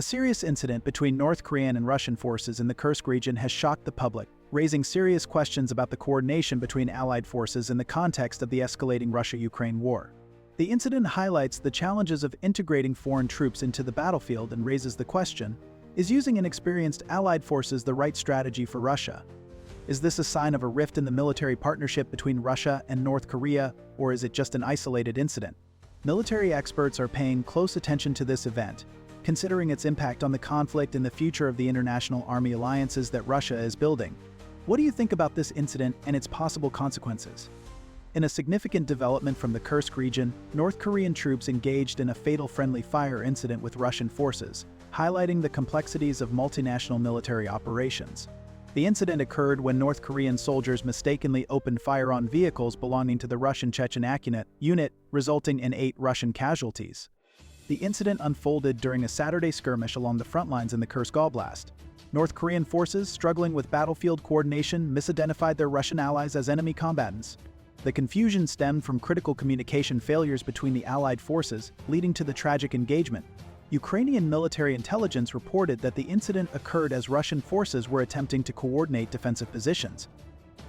A serious incident between North Korean and Russian forces in the Kursk region has shocked the public, raising serious questions about the coordination between Allied forces in the context of the escalating Russia-Ukraine war. The incident highlights the challenges of integrating foreign troops into the battlefield and raises the question, is using inexperienced Allied forces the right strategy for Russia? Is this a sign of a rift in the military partnership between Russia and North Korea, or is it just an isolated incident? Military experts are paying close attention to this event, considering its impact on the conflict and the future of the international army alliances that Russia is building. What do you think about this incident and its possible consequences? In a significant development from the Kursk region, North Korean troops engaged in a fatal friendly fire incident with Russian forces, highlighting the complexities of multinational military operations. The incident occurred when North Korean soldiers mistakenly opened fire on vehicles belonging to the Russian Chechen unit, resulting in 8 Russian casualties. The incident unfolded during a Saturday skirmish along the front lines in the Kursk Oblast. North Korean forces, struggling with battlefield coordination, misidentified their Russian allies as enemy combatants. The confusion stemmed from critical communication failures between the Allied forces, leading to the tragic engagement. Ukrainian military intelligence reported that the incident occurred as Russian forces were attempting to coordinate defensive positions.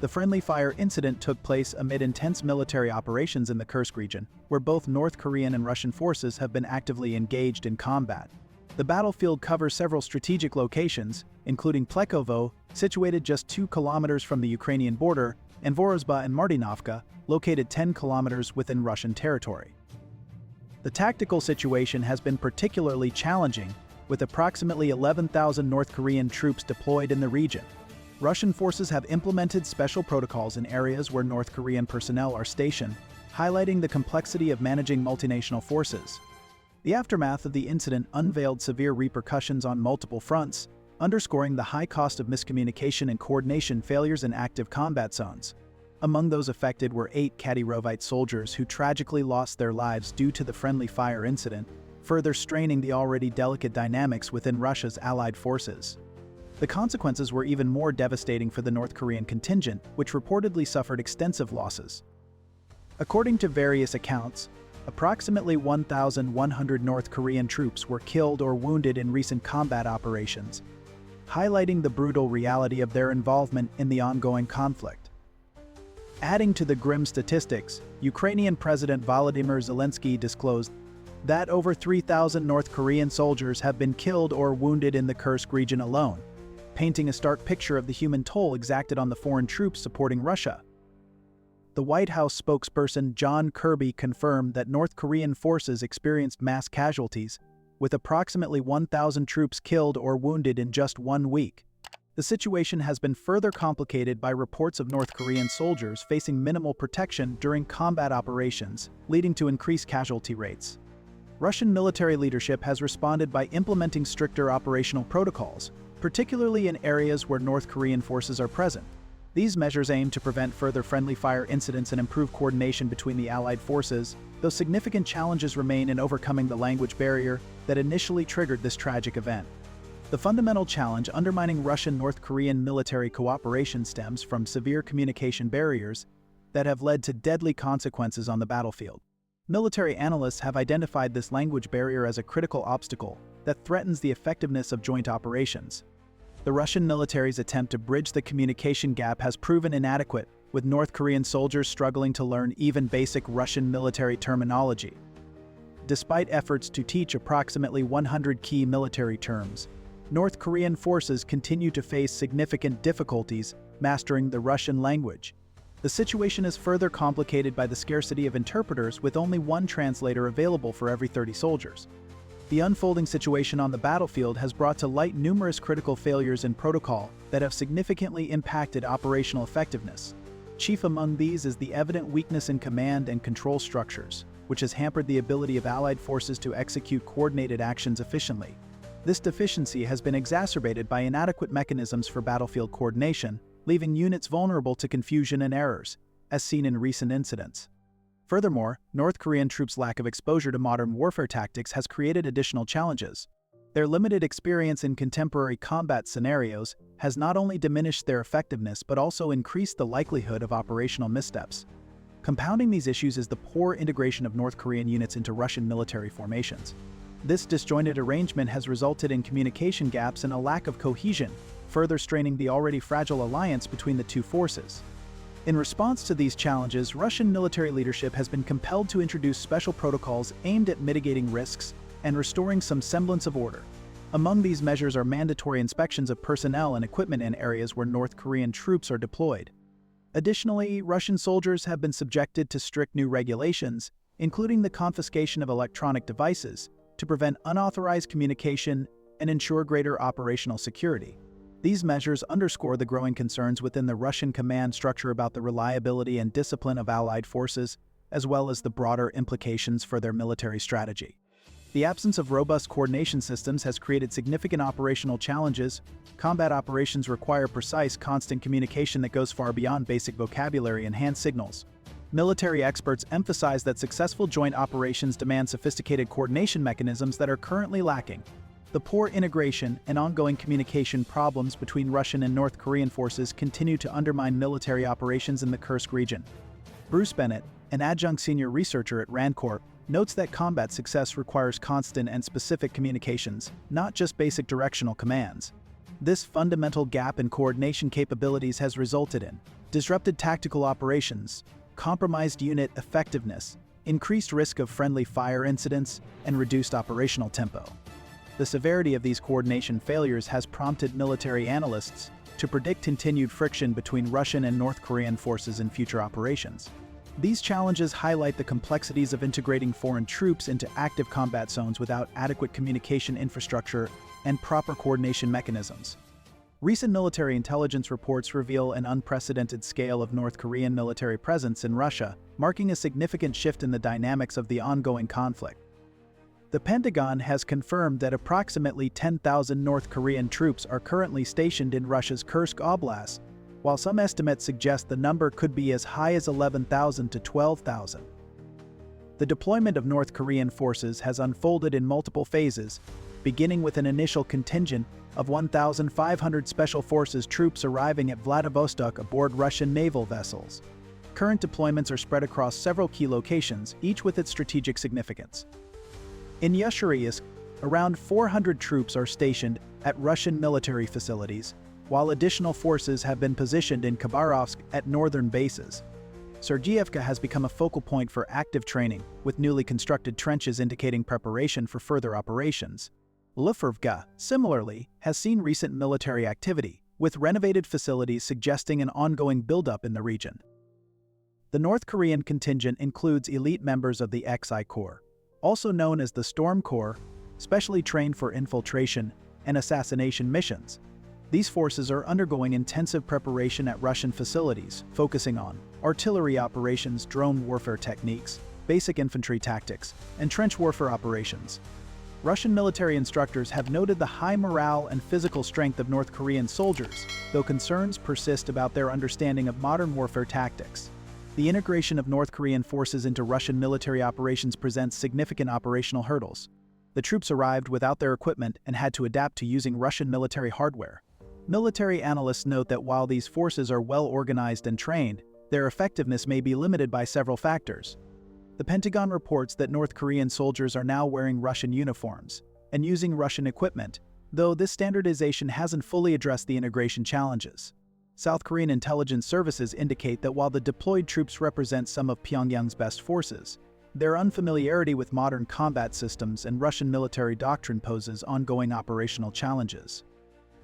The friendly fire incident took place amid intense military operations in the Kursk region, where both North Korean and Russian forces have been actively engaged in combat. The battlefield covers several strategic locations, including Plekhovo, situated just 2 kilometers from the Ukrainian border, and Vorozhba and Martinovka, located 10 kilometers within Russian territory. The tactical situation has been particularly challenging, with approximately 11,000 North Korean troops deployed in the region. Russian forces have implemented special protocols in areas where North Korean personnel are stationed, highlighting the complexity of managing multinational forces. The aftermath of the incident unveiled severe repercussions on multiple fronts, underscoring the high cost of miscommunication and coordination failures in active combat zones. Among those affected were 8 Kadyrovite soldiers who tragically lost their lives due to the friendly fire incident, further straining the already delicate dynamics within Russia's allied forces. The consequences were even more devastating for the North Korean contingent, which reportedly suffered extensive losses. According to various accounts, approximately 1,100 North Korean troops were killed or wounded in recent combat operations, highlighting the brutal reality of their involvement in the ongoing conflict. Adding to the grim statistics, Ukrainian President Volodymyr Zelensky disclosed that over 3,000 North Korean soldiers have been killed or wounded in the Kursk region alone, painting a stark picture of the human toll exacted on the foreign troops supporting Russia. The White House spokesperson John Kirby confirmed that North Korean forces experienced mass casualties, with approximately 1,000 troops killed or wounded in just 1 week. The situation has been further complicated by reports of North Korean soldiers facing minimal protection during combat operations, leading to increased casualty rates. Russian military leadership has responded by implementing stricter operational protocols, particularly in areas where North Korean forces are present. These measures aim to prevent further friendly fire incidents and improve coordination between the Allied forces, though significant challenges remain in overcoming the language barrier that initially triggered this tragic event. The fundamental challenge undermining Russian-North Korean military cooperation stems from severe communication barriers that have led to deadly consequences on the battlefield. Military analysts have identified this language barrier as a critical obstacle that threatens the effectiveness of joint operations. The Russian military's attempt to bridge the communication gap has proven inadequate, with North Korean soldiers struggling to learn even basic Russian military terminology. Despite efforts to teach approximately 100 key military terms, North Korean forces continue to face significant difficulties mastering the Russian language. The situation is further complicated by the scarcity of interpreters, with only 1 translator available for every 30 soldiers. The unfolding situation on the battlefield has brought to light numerous critical failures in protocol that have significantly impacted operational effectiveness. Chief among these is the evident weakness in command and control structures, which has hampered the ability of Allied forces to execute coordinated actions efficiently. This deficiency has been exacerbated by inadequate mechanisms for battlefield coordination, leaving units vulnerable to confusion and errors, as seen in recent incidents. Furthermore, North Korean troops' lack of exposure to modern warfare tactics has created additional challenges. Their limited experience in contemporary combat scenarios has not only diminished their effectiveness but also increased the likelihood of operational missteps. Compounding these issues is the poor integration of North Korean units into Russian military formations. This disjointed arrangement has resulted in communication gaps and a lack of cohesion, further straining the already fragile alliance between the two forces. In response to these challenges, Russian military leadership has been compelled to introduce special protocols aimed at mitigating risks and restoring some semblance of order. Among these measures are mandatory inspections of personnel and equipment in areas where North Korean troops are deployed. Additionally, Russian soldiers have been subjected to strict new regulations, including the confiscation of electronic devices, to prevent unauthorized communication and ensure greater operational security. These measures underscore the growing concerns within the Russian command structure about the reliability and discipline of Allied forces, as well as the broader implications for their military strategy. The absence of robust coordination systems has created significant operational challenges. Combat operations require precise, constant communication that goes far beyond basic vocabulary and hand signals. Military experts emphasize that successful joint operations demand sophisticated coordination mechanisms that are currently lacking. The poor integration and ongoing communication problems between Russian and North Korean forces continue to undermine military operations in the Kursk region. Bruce Bennett, an adjunct senior researcher at RAND Corp, notes that combat success requires constant and specific communications, not just basic directional commands. This fundamental gap in coordination capabilities has resulted in disrupted tactical operations, compromised unit effectiveness, increased risk of friendly fire incidents, and reduced operational tempo. The severity of these coordination failures has prompted military analysts to predict continued friction between Russian and North Korean forces in future operations. These challenges highlight the complexities of integrating foreign troops into active combat zones without adequate communication infrastructure and proper coordination mechanisms. Recent military intelligence reports reveal an unprecedented scale of North Korean military presence in Russia, marking a significant shift in the dynamics of the ongoing conflict. The Pentagon has confirmed that approximately 10,000 North Korean troops are currently stationed in Russia's Kursk Oblast, while some estimates suggest the number could be as high as 11,000 to 12,000. The deployment of North Korean forces has unfolded in multiple phases, beginning with an initial contingent of 1,500 Special Forces troops arriving at Vladivostok aboard Russian naval vessels. Current deployments are spread across several key locations, each with its strategic significance. In Yuzhno-Russk, around 400 troops are stationed at Russian military facilities, while additional forces have been positioned in Khabarovsk at northern bases. Sergeyevka has become a focal point for active training, with newly constructed trenches indicating preparation for further operations. Lvovka, similarly, has seen recent military activity, with renovated facilities suggesting an ongoing buildup in the region. The North Korean contingent includes elite members of the XI Corps, also known as the Storm Corps, specially trained for infiltration and assassination missions. These forces are undergoing intensive preparation at Russian facilities, focusing on artillery operations, drone warfare techniques, basic infantry tactics, and trench warfare operations. Russian military instructors have noted the high morale and physical strength of North Korean soldiers, though concerns persist about their understanding of modern warfare tactics. The integration of North Korean forces into Russian military operations presents significant operational hurdles. The troops arrived without their equipment and had to adapt to using Russian military hardware. Military analysts note that while these forces are well organized and trained, their effectiveness may be limited by several factors. The Pentagon reports that North Korean soldiers are now wearing Russian uniforms and using Russian equipment, though this standardization hasn't fully addressed the integration challenges. South Korean intelligence services indicate that while the deployed troops represent some of Pyongyang's best forces, their unfamiliarity with modern combat systems and Russian military doctrine poses ongoing operational challenges.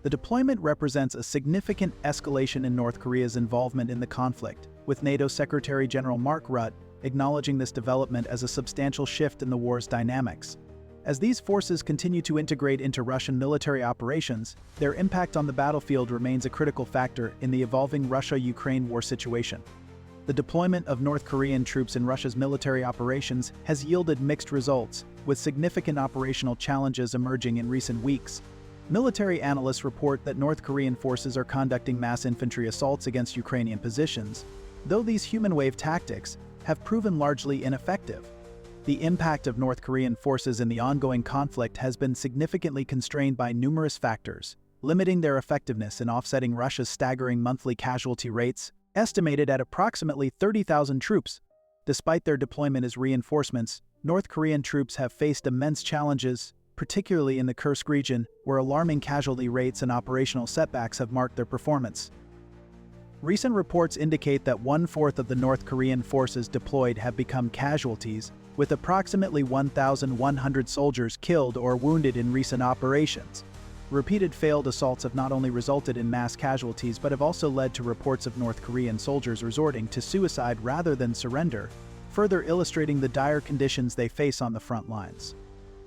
The deployment represents a significant escalation in North Korea's involvement in the conflict, with NATO Secretary General Mark Rutte acknowledging this development as a substantial shift in the war's dynamics. As these forces continue to integrate into Russian military operations, their impact on the battlefield remains a critical factor in the evolving Russia-Ukraine war situation. The deployment of North Korean troops in Russia's military operations has yielded mixed results, with significant operational challenges emerging in recent weeks. Military analysts report that North Korean forces are conducting mass infantry assaults against Ukrainian positions, though these human wave tactics have proven largely ineffective. The impact of North Korean forces in the ongoing conflict has been significantly constrained by numerous factors, limiting their effectiveness in offsetting Russia's staggering monthly casualty rates, estimated at approximately 30,000 troops. Despite their deployment as reinforcements, North Korean troops have faced immense challenges, particularly in the Kursk region, where alarming casualty rates and operational setbacks have marked their performance. Recent reports indicate that 1/4 of the North Korean forces deployed have become casualties, with approximately 1,100 soldiers killed or wounded in recent operations. Repeated failed assaults have not only resulted in mass casualties but have also led to reports of North Korean soldiers resorting to suicide rather than surrender, further illustrating the dire conditions they face on the front lines.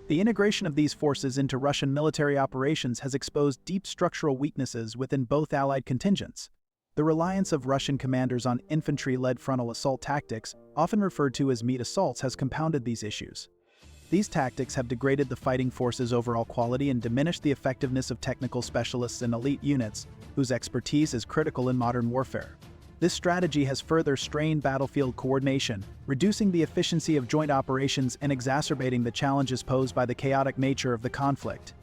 The integration of these forces into Russian military operations has exposed deep structural weaknesses within both Allied contingents. The reliance of Russian commanders on infantry-led frontal assault tactics, often referred to as meat assaults, has compounded these issues. These tactics have degraded the fighting force's overall quality and diminished the effectiveness of technical specialists and elite units, whose expertise is critical in modern warfare. This strategy has further strained battlefield coordination, reducing the efficiency of joint operations and exacerbating the challenges posed by the chaotic nature of the conflict.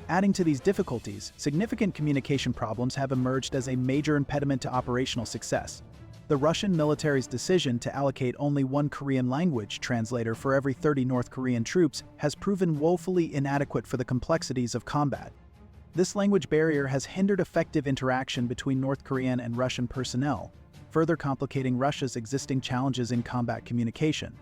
Adding to these difficulties, significant communication problems have emerged as a major impediment to operational success. The Russian military's decision to allocate only one Korean language translator for every 30 North Korean troops has proven woefully inadequate for the complexities of combat. This language barrier has hindered effective interaction between North Korean and Russian personnel, further complicating Russia's existing challenges in combat communication.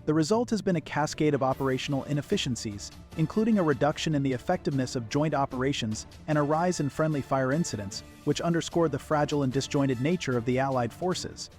The result has been a cascade of operational inefficiencies, including a reduction in the effectiveness of joint operations and a rise in friendly fire incidents, which underscore the fragile and disjointed nature of the Allied forces.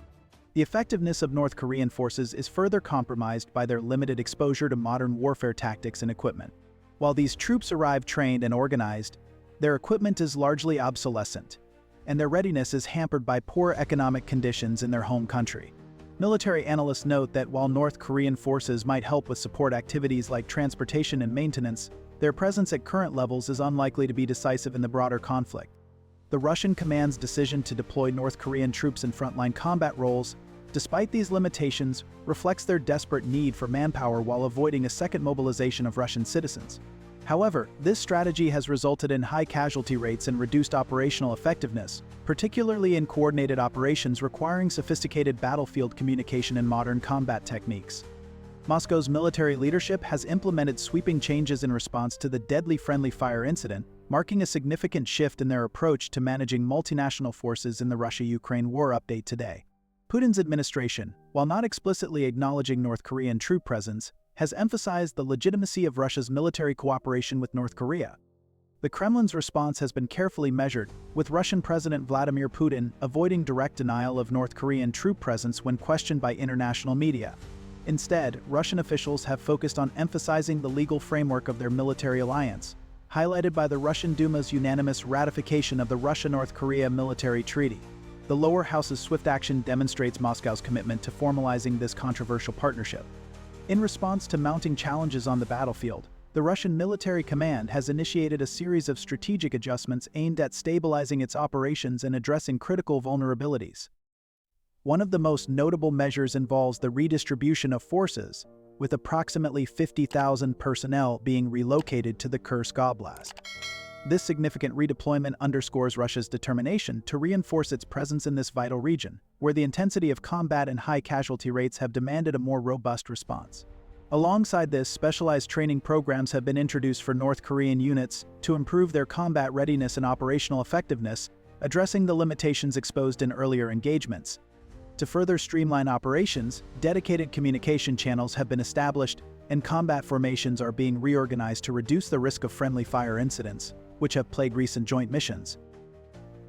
The effectiveness of North Korean forces is further compromised by their limited exposure to modern warfare tactics and equipment. While these troops arrive trained and organized, their equipment is largely obsolescent, and their readiness is hampered by poor economic conditions in their home country. Military analysts note that while North Korean forces might help with support activities like transportation and maintenance, their presence at current levels is unlikely to be decisive in the broader conflict. The Russian command's decision to deploy North Korean troops in frontline combat roles, despite these limitations, reflects their desperate need for manpower while avoiding a second mobilization of Russian citizens. However, this strategy has resulted in high casualty rates and reduced operational effectiveness, particularly in coordinated operations requiring sophisticated battlefield communication and modern combat techniques. Moscow's military leadership has implemented sweeping changes in response to the deadly friendly fire incident, marking a significant shift in their approach to managing multinational forces in the Russia-Ukraine war. Update today. Putin's administration, while not explicitly acknowledging North Korean troop presence, has emphasized the legitimacy of Russia's military cooperation with North Korea. The Kremlin's response has been carefully measured, with Russian President Vladimir Putin avoiding direct denial of North Korean troop presence when questioned by international media. Instead, Russian officials have focused on emphasizing the legal framework of their military alliance, highlighted by the Russian Duma's unanimous ratification of the Russia-North Korea Military Treaty. The lower house's swift action demonstrates Moscow's commitment to formalizing this controversial partnership. In response to mounting challenges on the battlefield, the Russian military command has initiated a series of strategic adjustments aimed at stabilizing its operations and addressing critical vulnerabilities. One of the most notable measures involves the redistribution of forces, with approximately 50,000 personnel being relocated to the Kursk Oblast. This significant redeployment underscores Russia's determination to reinforce its presence in this vital region, where the intensity of combat and high casualty rates have demanded a more robust response. Alongside this, specialized training programs have been introduced for North Korean units to improve their combat readiness and operational effectiveness, addressing the limitations exposed in earlier engagements. To further streamline operations, dedicated communication channels have been established, and combat formations are being reorganized to reduce the risk of friendly fire incidents, which have plagued recent joint missions.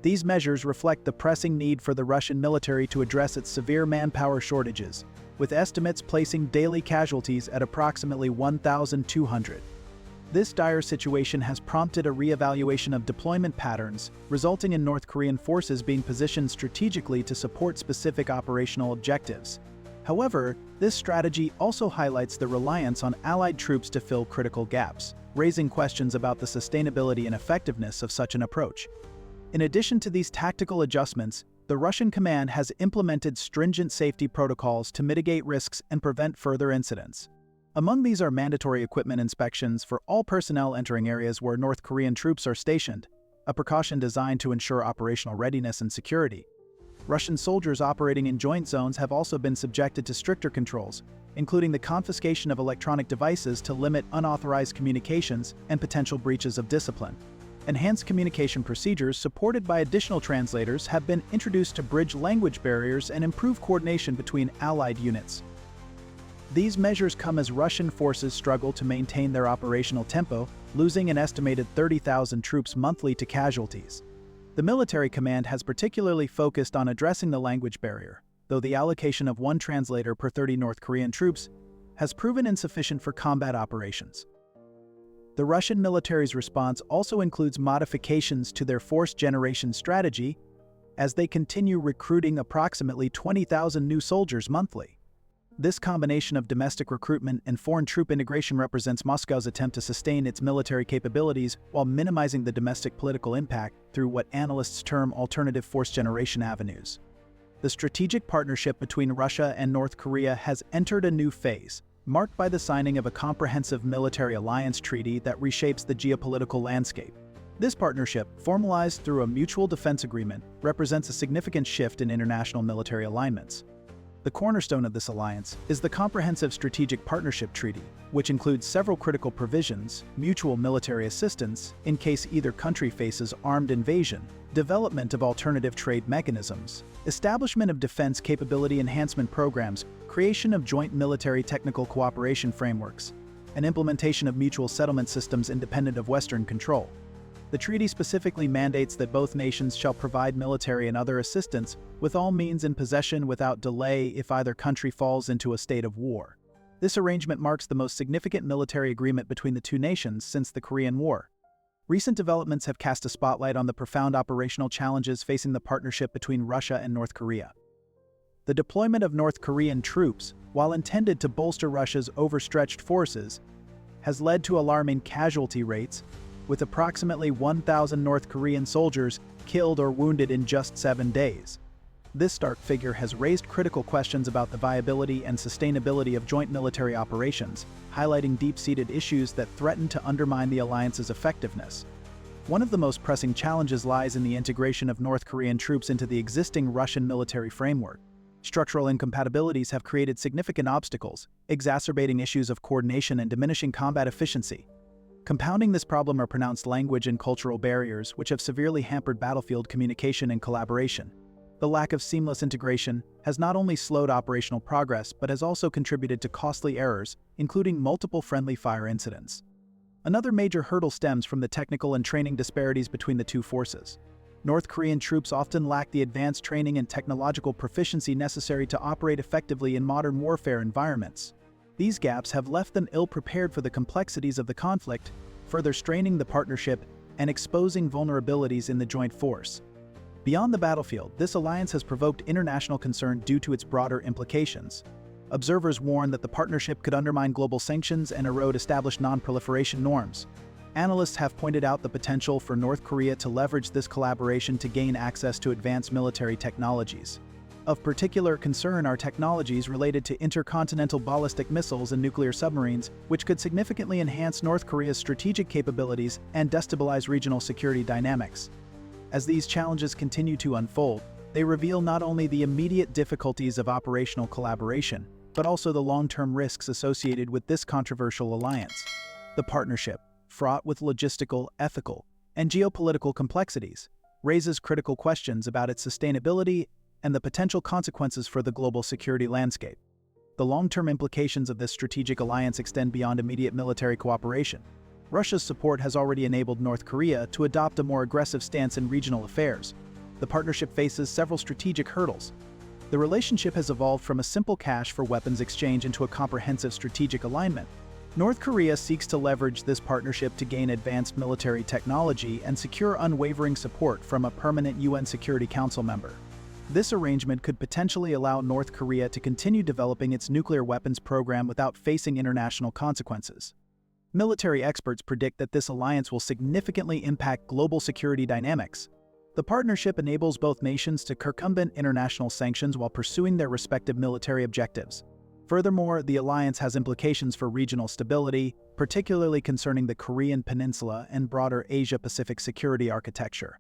These measures reflect the pressing need for the Russian military to address its severe manpower shortages, with estimates placing daily casualties at approximately 1,200. This dire situation has prompted a re-evaluation of deployment patterns, resulting in North Korean forces being positioned strategically to support specific operational objectives. However, this strategy also highlights the reliance on Allied troops to fill critical gaps, raising questions about the sustainability and effectiveness of such an approach. In addition to these tactical adjustments, the Russian command has implemented stringent safety protocols to mitigate risks and prevent further incidents. Among these are mandatory equipment inspections for all personnel entering areas where North Korean troops are stationed, a precaution designed to ensure operational readiness and security. Russian soldiers operating in joint zones have also been subjected to stricter controls, including the confiscation of electronic devices to limit unauthorized communications and potential breaches of discipline. Enhanced communication procedures supported by additional translators have been introduced to bridge language barriers and improve coordination between allied units. These measures come as Russian forces struggle to maintain their operational tempo, losing an estimated 30,000 troops monthly to casualties. The military command has particularly focused on addressing the language barrier, though the allocation of one translator per 30 North Korean troops has proven insufficient for combat operations. The Russian military's response also includes modifications to their force generation strategy as they continue recruiting approximately 20,000 new soldiers monthly. This combination of domestic recruitment and foreign troop integration represents Moscow's attempt to sustain its military capabilities while minimizing the domestic political impact through what analysts term alternative force generation avenues. The strategic partnership between Russia and North Korea has entered a new phase, marked by the signing of a comprehensive military alliance treaty that reshapes the geopolitical landscape. This partnership, formalized through a mutual defense agreement, represents a significant shift in international military alignments. The cornerstone of this alliance is the Comprehensive Strategic Partnership Treaty, which includes several critical provisions: mutual military assistance in case either country faces armed invasion, development of alternative trade mechanisms, establishment of defense capability enhancement programs, creation of joint military technical cooperation frameworks, and implementation of mutual settlement systems independent of Western control. The treaty specifically mandates that both nations shall provide military and other assistance with all means in possession without delay if either country falls into a state of war. This arrangement marks the most significant military agreement between the two nations since the Korean War. Recent developments have cast a spotlight on the profound operational challenges facing the partnership between Russia and North Korea. The deployment of North Korean troops, while intended to bolster Russia's overstretched forces, has led to alarming casualty rates, with approximately 1,000 North Korean soldiers killed or wounded in just 7 days. This stark figure has raised critical questions about the viability and sustainability of joint military operations, highlighting deep-seated issues that threaten to undermine the alliance's effectiveness. One of the most pressing challenges lies in the integration of North Korean troops into the existing Russian military framework. Structural incompatibilities have created significant obstacles, exacerbating issues of coordination and diminishing combat efficiency. Compounding this problem are pronounced language and cultural barriers, which have severely hampered battlefield communication and collaboration. The lack of seamless integration has not only slowed operational progress but has also contributed to costly errors, including multiple friendly fire incidents. Another major hurdle stems from the technical and training disparities between the two forces. North Korean troops often lack the advanced training and technological proficiency necessary to operate effectively in modern warfare environments. These gaps have left them ill-prepared for the complexities of the conflict, further straining the partnership and exposing vulnerabilities in the joint force. Beyond the battlefield, this alliance has provoked international concern due to its broader implications. Observers warn that the partnership could undermine global sanctions and erode established non-proliferation norms. Analysts have pointed out the potential for North Korea to leverage this collaboration to gain access to advanced military technologies. Of particular concern are technologies related to intercontinental ballistic missiles and nuclear submarines, which could significantly enhance North Korea's strategic capabilities and destabilize regional security dynamics. As these challenges continue to unfold, they reveal not only the immediate difficulties of operational collaboration, but also the long-term risks associated with this controversial alliance. The partnership, fraught with logistical, ethical, and geopolitical complexities, raises critical questions about its sustainability and the potential consequences for the global security landscape. The long-term implications of this strategic alliance extend beyond immediate military cooperation. Russia's support has already enabled North Korea to adopt a more aggressive stance in regional affairs. The partnership faces several strategic hurdles. The relationship has evolved from a simple cash for weapons exchange into a comprehensive strategic alignment. North Korea seeks to leverage this partnership to gain advanced military technology and secure unwavering support from a permanent UN Security Council member. This arrangement could potentially allow North Korea to continue developing its nuclear weapons program without facing international consequences. Military experts predict that this alliance will significantly impact global security dynamics. The partnership enables both nations to circumvent international sanctions while pursuing their respective military objectives. Furthermore, the alliance has implications for regional stability, particularly concerning the Korean Peninsula and broader Asia-Pacific security architecture.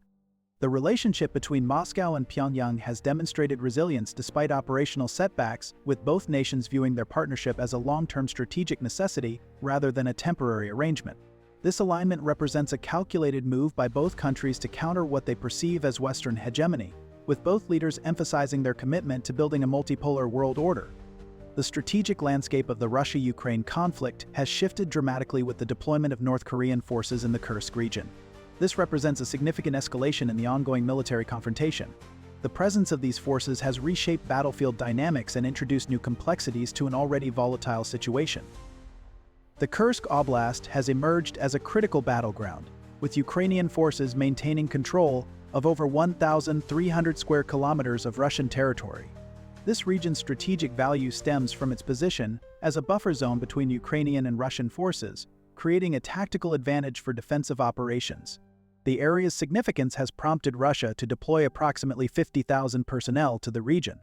The relationship between Moscow and Pyongyang has demonstrated resilience despite operational setbacks, with both nations viewing their partnership as a long-term strategic necessity rather than a temporary arrangement. This alignment represents a calculated move by both countries to counter what they perceive as Western hegemony, with both leaders emphasizing their commitment to building a multipolar world order. The strategic landscape of the Russia-Ukraine conflict has shifted dramatically with the deployment of North Korean forces in the Kursk region. This represents a significant escalation in the ongoing military confrontation. The presence of these forces has reshaped battlefield dynamics and introduced new complexities to an already volatile situation. The Kursk Oblast has emerged as a critical battleground, with Ukrainian forces maintaining control of over 1,300 square kilometers of Russian territory. This region's strategic value stems from its position as a buffer zone between Ukrainian and Russian forces, creating a tactical advantage for defensive operations. The area's significance has prompted Russia to deploy approximately 50,000 personnel to the region.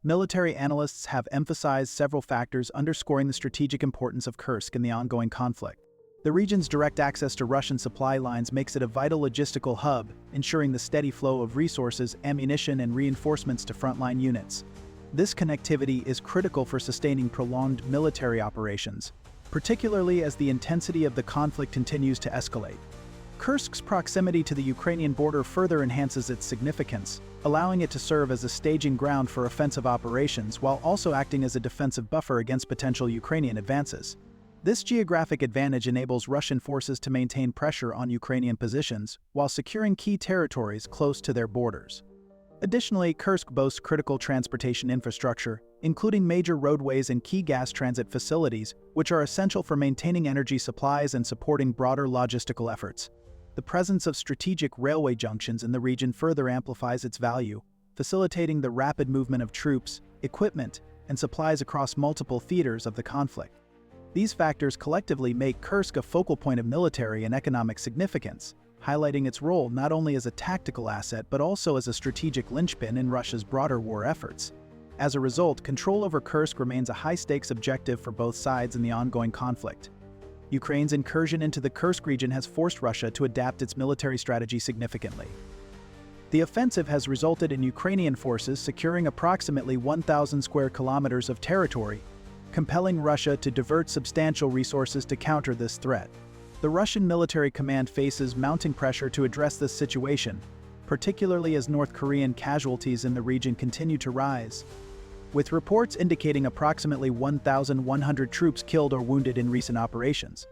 Military analysts have emphasized several factors underscoring the strategic importance of Kursk in the ongoing conflict. The region's direct access to Russian supply lines makes it a vital logistical hub, ensuring the steady flow of resources, ammunition, and reinforcements to frontline units. This connectivity is critical for sustaining prolonged military operations, particularly as the intensity of the conflict continues to escalate. Kursk's proximity to the Ukrainian border further enhances its significance, allowing it to serve as a staging ground for offensive operations while also acting as a defensive buffer against potential Ukrainian advances. This geographic advantage enables Russian forces to maintain pressure on Ukrainian positions while securing key territories close to their borders. Additionally, Kursk boasts critical transportation infrastructure, including major roadways and key gas transit facilities, which are essential for maintaining energy supplies and supporting broader logistical efforts. The presence of strategic railway junctions in the region further amplifies its value, facilitating the rapid movement of troops, equipment, and supplies across multiple theaters of the conflict. These factors collectively make Kursk a focal point of military and economic significance, highlighting its role not only as a tactical asset but also as a strategic linchpin in Russia's broader war efforts. As a result, control over Kursk remains a high-stakes objective for both sides in the ongoing conflict. Ukraine's incursion into the Kursk region has forced Russia to adapt its military strategy significantly. The offensive has resulted in Ukrainian forces securing approximately 1,000 square kilometers of territory, compelling Russia to divert substantial resources to counter this threat. The Russian military command faces mounting pressure to address this situation, particularly as North Korean casualties in the region continue to rise, with reports indicating approximately 1,100 troops killed or wounded in recent operations.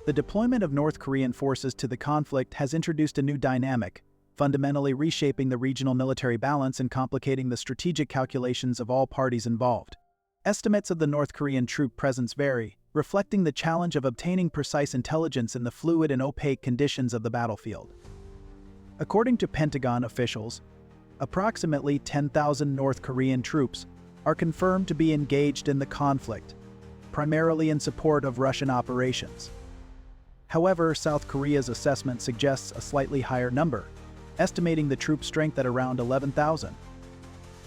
The deployment of North Korean forces to the conflict has introduced a new dynamic, fundamentally reshaping the regional military balance and complicating the strategic calculations of all parties involved. Estimates of the North Korean troop presence vary, reflecting the challenge of obtaining precise intelligence in the fluid and opaque conditions of the battlefield. According to Pentagon officials, approximately 10,000 North Korean troops are confirmed to be engaged in the conflict, primarily in support of Russian operations. However, South Korea's assessment suggests a slightly higher number, estimating the troop strength at around 11,000.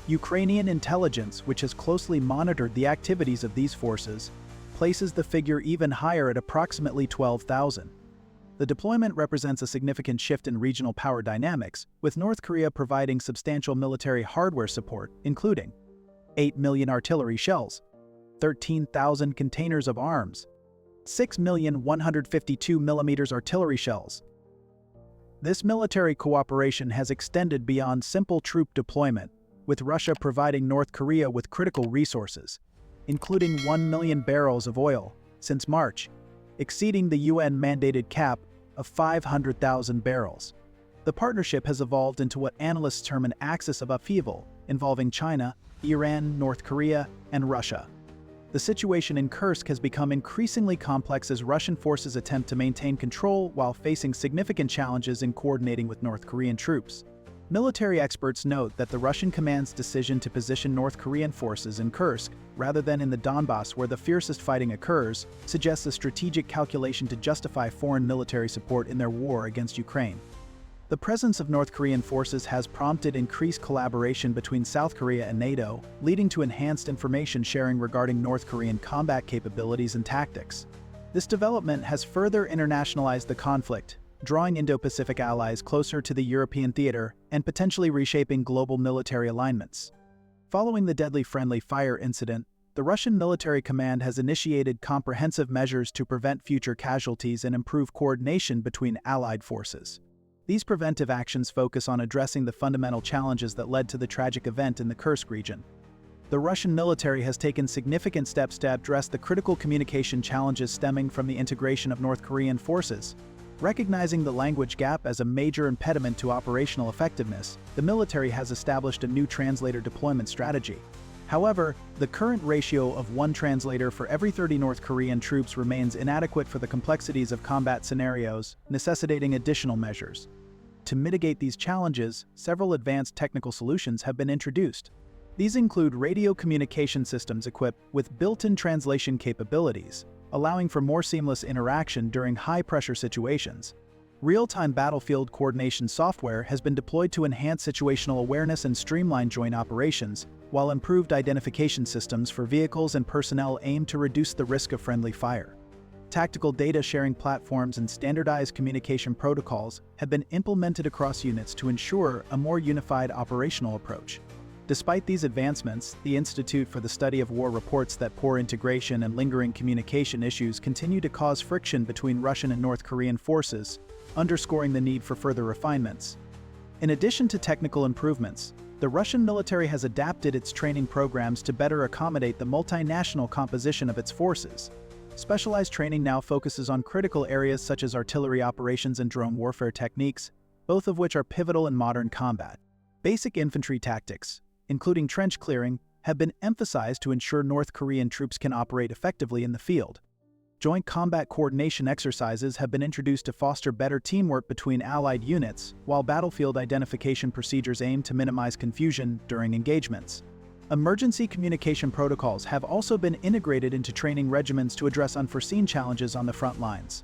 Ukrainian intelligence, which has closely monitored the activities of these forces, places the figure even higher at approximately 12,000. The deployment represents a significant shift in regional power dynamics, with North Korea providing substantial military hardware support, including 8 million artillery shells, 13,000 containers of arms, 6,152mm artillery shells. This military cooperation has extended beyond simple troop deployment, with Russia providing North Korea with critical resources, including 1 million barrels of oil, since March, exceeding the UN-mandated cap of 500,000 barrels. The partnership has evolved into what analysts term an axis of upheaval, involving China, Iran, North Korea, and Russia. The situation in Kursk has become increasingly complex as Russian forces attempt to maintain control while facing significant challenges in coordinating with North Korean troops. Military experts note that the Russian command's decision to position North Korean forces in Kursk, rather than in the Donbass where the fiercest fighting occurs, suggests a strategic calculation to justify foreign military support in their war against Ukraine. The presence of North Korean forces has prompted increased collaboration between South Korea and NATO, leading to enhanced information sharing regarding North Korean combat capabilities and tactics. This development has further internationalized the conflict, drawing Indo-Pacific allies closer to the European theater and potentially reshaping global military alignments. Following the deadly friendly fire incident, the Russian military command has initiated comprehensive measures to prevent future casualties and improve coordination between allied forces. These preventive actions focus on addressing the fundamental challenges that led to the tragic event in the Kursk region. The Russian military has taken significant steps to address the critical communication challenges stemming from the integration of North Korean forces. Recognizing the language gap as a major impediment to operational effectiveness, the military has established a new translator deployment strategy. However, the current ratio of 1 translator for every 30 North Korean troops remains inadequate for the complexities of combat scenarios, necessitating additional measures. To mitigate these challenges, several advanced technical solutions have been introduced. These include radio communication systems equipped with built-in translation capabilities, allowing for more seamless interaction during high-pressure situations. Real-time battlefield coordination software has been deployed to enhance situational awareness and streamline joint operations, while improved identification systems for vehicles and personnel aim to reduce the risk of friendly fire. Tactical data sharing platforms and standardized communication protocols have been implemented across units to ensure a more unified operational approach. Despite these advancements, the Institute for the Study of War reports that poor integration and lingering communication issues continue to cause friction between Russian and North Korean forces, underscoring the need for further refinements. In addition to technical improvements, the Russian military has adapted its training programs to better accommodate the multinational composition of its forces. Specialized training now focuses on critical areas such as artillery operations and drone warfare techniques, both of which are pivotal in modern combat. Basic infantry tactics, including trench clearing, have been emphasized to ensure North Korean troops can operate effectively in the field. Joint combat coordination exercises have been introduced to foster better teamwork between allied units, while battlefield identification procedures aim to minimize confusion during engagements. Emergency communication protocols have also been integrated into training regimens to address unforeseen challenges on the front lines.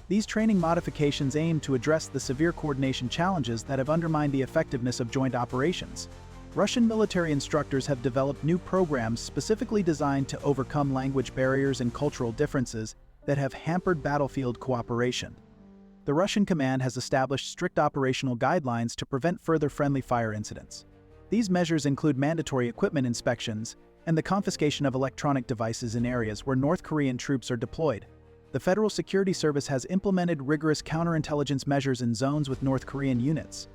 These training modifications aim to address the severe coordination challenges that have undermined the effectiveness of joint operations. Russian military instructors have developed new programs specifically designed to overcome language barriers and cultural differences that have hampered battlefield cooperation. The Russian command has established strict operational guidelines to prevent further friendly fire incidents. These measures include mandatory equipment inspections and the confiscation of electronic devices in areas where North Korean troops are deployed. The Federal Security Service has implemented rigorous counterintelligence measures in zones with North Korean units.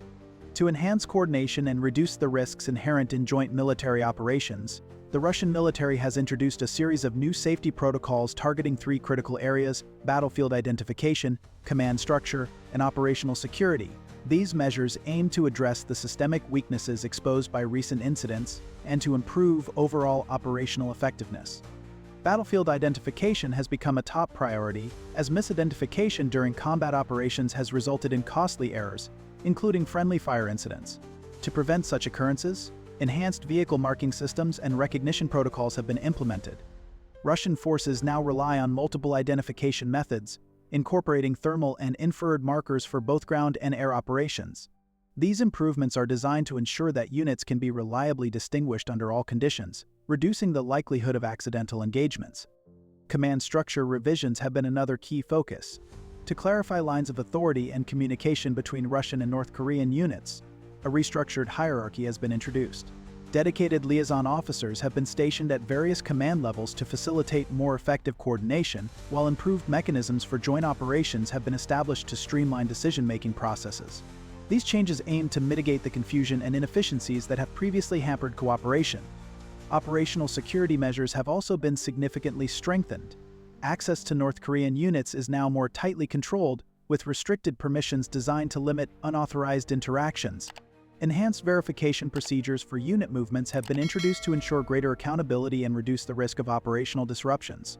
To enhance coordination and reduce the risks inherent in joint military operations, the Russian military has introduced a series of new safety protocols targeting 3 critical areas: battlefield identification, command structure, and operational security. These measures aim to address the systemic weaknesses exposed by recent incidents and to improve overall operational effectiveness. Battlefield identification has become a top priority, as misidentification during combat operations has resulted in costly errors, including friendly fire incidents. To prevent such occurrences, enhanced vehicle marking systems and recognition protocols have been implemented. Russian forces now rely on multiple identification methods, incorporating thermal and infrared markers for both ground and air operations. These improvements are designed to ensure that units can be reliably distinguished under all conditions, reducing the likelihood of accidental engagements. Command structure revisions have been another key focus. To clarify lines of authority and communication between Russian and North Korean units, a restructured hierarchy has been introduced. Dedicated liaison officers have been stationed at various command levels to facilitate more effective coordination, while improved mechanisms for joint operations have been established to streamline decision-making processes. These changes aim to mitigate the confusion and inefficiencies that have previously hampered cooperation. Operational security measures have also been significantly strengthened. Access to North Korean units is now more tightly controlled, with restricted permissions designed to limit unauthorized interactions. Enhanced verification procedures for unit movements have been introduced to ensure greater accountability and reduce the risk of operational disruptions.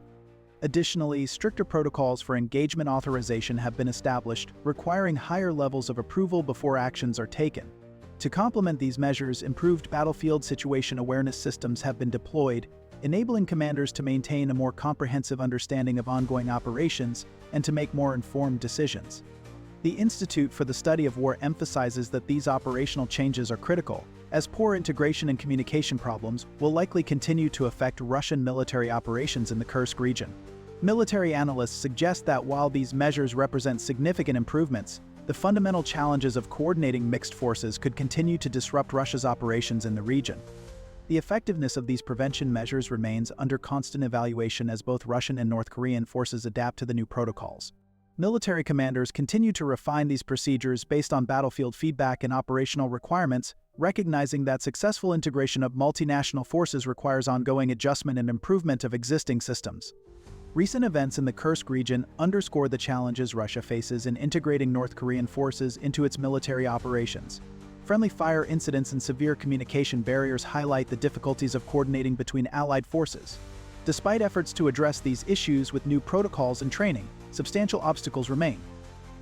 Additionally, stricter protocols for engagement authorization have been established, requiring higher levels of approval before actions are taken. To complement these measures, improved battlefield situation awareness systems have been deployed, enabling commanders to maintain a more comprehensive understanding of ongoing operations and to make more informed decisions. The Institute for the Study of War emphasizes that these operational changes are critical, as poor integration and communication problems will likely continue to affect Russian military operations in the Kursk region. Military analysts suggest that while these measures represent significant improvements, the fundamental challenges of coordinating mixed forces could continue to disrupt Russia's operations in the region. The effectiveness of these prevention measures remains under constant evaluation as both Russian and North Korean forces adapt to the new protocols. Military commanders continue to refine these procedures based on battlefield feedback and operational requirements, recognizing that successful integration of multinational forces requires ongoing adjustment and improvement of existing systems. Recent events in the Kursk region underscore the challenges Russia faces in integrating North Korean forces into its military operations. Friendly fire incidents and severe communication barriers highlight the difficulties of coordinating between allied forces. Despite efforts to address these issues with new protocols and training, substantial obstacles remain.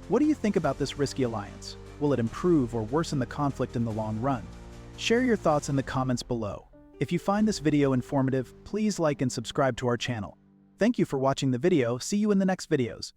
What do you think about this risky alliance? Will it improve or worsen the conflict in the long run? Share your thoughts in the comments below. If you find this video informative, please like and subscribe to our channel. Thank you for watching the video. See you in the next videos.